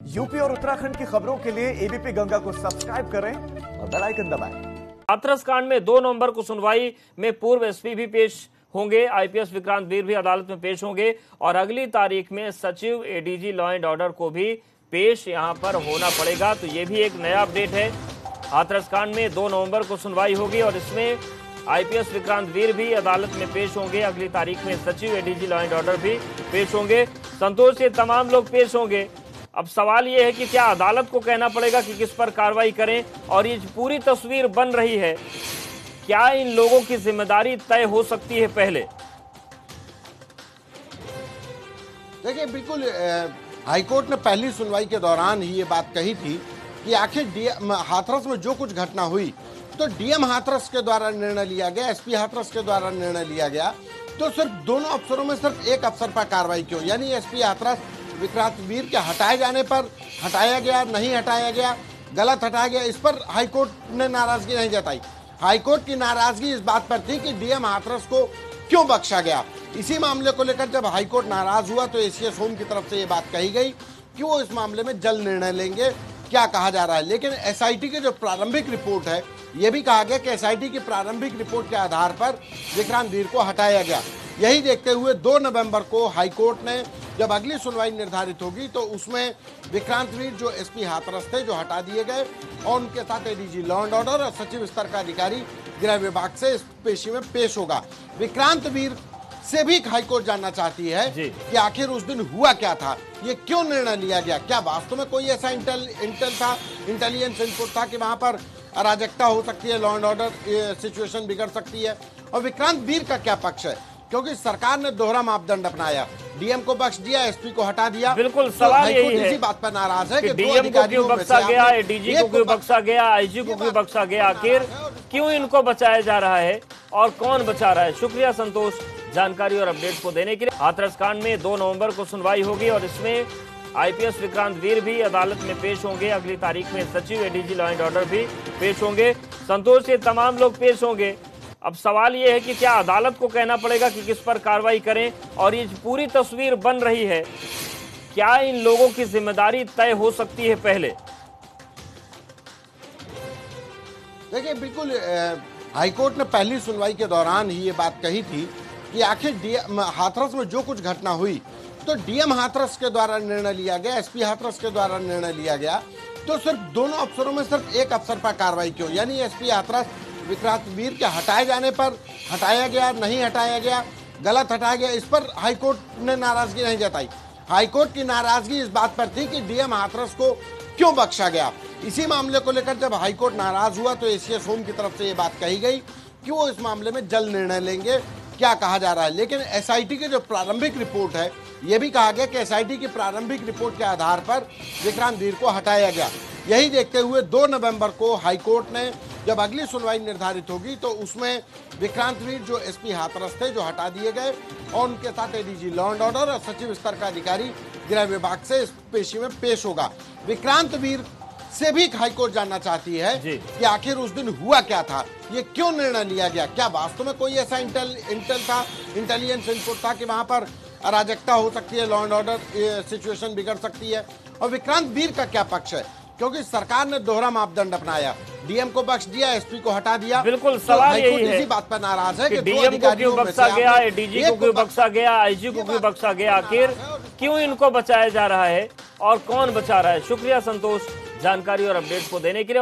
UP और उत्तराखंड की खबरों के लिए एबीपी गंगा को सब्सक्राइब करें और बेल आइकन दबाएं। हाथरस कांड में 2 नवंबर को सुनवाई में पूर्व एसपी भी पेश होंगे। आईपीएस विक्रांत वीर भी अदालत में पेश होंगे और अगली तारीख में सचिव एडीजी लॉ एंड ऑर्डर को भी पेश यहां पर होना पड़ेगा। तो ये भी एक नया अपडेट है। हाथरस कांड में 2 नवंबर को सुनवाई होगी और इसमें आईपीएस विक्रांत वीर भी अदालत में पेश होंगे। अगली तारीख में सचिव एडीजी लॉ एंड ऑर्डर भी पेश होंगे। संतोष, ये तमाम लोग पेश होंगे। अब सवाल ये है कि क्या अदालत को कहना पड़ेगा कि किस पर कार्रवाई करें, और ये पूरी तस्वीर बन रही है, क्या इन लोगों की जिम्मेदारी तय हो सकती है पहले? देखिए, बिल्कुल हाईकोर्ट ने पहली सुनवाई के दौरान ही ये बात कही थी कि आखिर हाथरस में जो कुछ घटना हुई तो डीएम हाथरस के द्वारा निर्णय लिया गया, एसपी हाथरस के द्वारा निर्णय लिया गया, तो सिर्फ दोनों अफसरों में सिर्फ एक अफसर पर कार्रवाई क्यों? यानी एसपी हाथरस विक्रांत वीर के हटाए जाने पर हटाया गया, नहीं हटाया गया, गलत हटाया गया, इस पर हाईकोर्ट ने नाराजगी नहीं जताई। हाईकोर्ट की नाराजगी इस बात पर थी कि डीएम हाथरस को क्यों बख्शा गया। इसी मामले को लेकर जब हाईकोर्ट नाराज हुआ तो एसीएस होम की तरफ से ये बात कही गई कि वो इस मामले में जल्द निर्णय लेंगे। क्या कहा जा रहा है, लेकिन एसआईटी की जो प्रारंभिक रिपोर्ट है, ये भी कहा गया कि एसआईटी की प्रारंभिक रिपोर्ट के आधार पर विक्रांत वीर को हटाया गया। यही देखते हुए 2 नवंबर को हाईकोर्ट ने जब अगली सुनवाई निर्धारित होगी तो उसमें विक्रांत वीर जो एसपी हाथरस थे, जो हटा दिए गए, और उनके साथ एडीजी लॉ एंड ऑर्डर और सचिव स्तर का अधिकारी गृह विभाग से इस पेशी में पेश होगा। विक्रांत वीर से भी हाईकोर्ट जानना चाहती है कि आखिर उस दिन हुआ क्या था, ये क्यों निर्णय लिया गया, क्या वास्तव में कोई ऐसा इंटेलिजेंस इनपुट था कि वहां पर अराजकता हो सकती है, लॉ एंड ऑर्डर सिचुएशन बिगड़ सकती है, और विक्रांत वीर का क्या पक्ष है, क्योंकि सरकार ने दोहरा मापदंड अपनाया, डीएम को बख्श दिया, एसपी को हटा दिया। बिल्कुल, सवाल यही है, इसी बात पर नाराज है कि डीएम को क्यों बख्शा गया, एडीजी को क्यों बख्शा गया, आईजी को क्यों बख्शा गया, आखिर क्यों इनको बचाया जा रहा है और कौन बचा रहा है? शुक्रिया संतोष जानकारी और अपडेट को देने के लिए। हाथरस कांड में 2 नवंबर को सुनवाई होगी और इसमें आईपीएस विक्रांत वीर भी अदालत में पेश होंगे। अगली तारीख में सचिव एडीजी लॉ एंड ऑर्डर भी पेश होंगे। संतोष, ये तमाम लोग पेश होंगे। अब सवाल ये है कि क्या अदालत को कहना पड़ेगा कि किस पर कार्रवाई करें, और ये पूरी तस्वीर बन रही है, क्या इन लोगों की जिम्मेदारी तय हो सकती है पहले? देखिए, बिल्कुल हाईकोर्ट ने पहली सुनवाई के दौरान ही ये बात कही थी कि आखिर हाथरस में जो कुछ घटना हुई तो डीएम हाथरस के द्वारा निर्णय लिया गया, एसपी हाथरस के द्वारा निर्णय लिया गया, तो सिर्फ दोनों अफसरों में सिर्फ एक अफसर पर कार्रवाई क्यों? यानी एसपी हाथरस विक्रांत वीर के हटाए जाने पर हटाया गया, नहीं हटाया गया, गलत हटाया गया, इस पर हाईकोर्ट ने नाराजगी नहीं जताई। हाईकोर्ट की नाराजगी इस बात पर थी कि डीएम हाथरस को क्यों बख्शा गया। इसी मामले को लेकर जब हाईकोर्ट नाराज हुआ तो एसीएस होम की तरफ से ये बात कही गई कि वो इस मामले में जल्द निर्णय लेंगे। क्या कहा जा रहा है, लेकिन एसआईटी की जो प्रारंभिक रिपोर्ट है, ये भी कहा गया कि एसआईटी की प्रारंभिक रिपोर्ट के आधार पर विक्रांत वीर को हटाया गया। यही देखते हुए 2 नवंबर को हाईकोर्ट ने जब अगली सुनवाई निर्धारित होगी तो उसमें विक्रांत वीर जो एसपी हाथरस थे, जो हटा दिए गए, और उनके साथ एडीजी लॉ एंड ऑर्डर और सचिव स्तर का अधिकारी गृह विभाग से इस पेशी में पेश होगा। विक्रांत वीर से भी हाईकोर्ट जानना चाहती है कि आखिर उस दिन हुआ क्या था, ये क्यों निर्णय लिया गया, क्या वास्तव में कोई ऐसा इंटेलिजेंस इनपुट था कि वहां पर अराजकता हो सकती है, लॉ एंड ऑर्डर सिचुएशन बिगड़ सकती है, और विक्रांत वीर का क्या पक्ष है, क्योंकि सरकार ने दोहरा मापदंड अपनाया, डीएम को बख्श दिया, एसपी को हटा दिया। बिल्कुल, सवाल यही है, इसी बात पर नाराज है कि डीएम को क्यों बख्शा गया, एडीजी को क्यों बख्शा गया, आईजी को क्यों बख्शा गया, आखिर क्यों इनको बचाया जा रहा है और कौन बचा रहा है? शुक्रिया संतोष जानकारी और अपडेट को देने के लिए।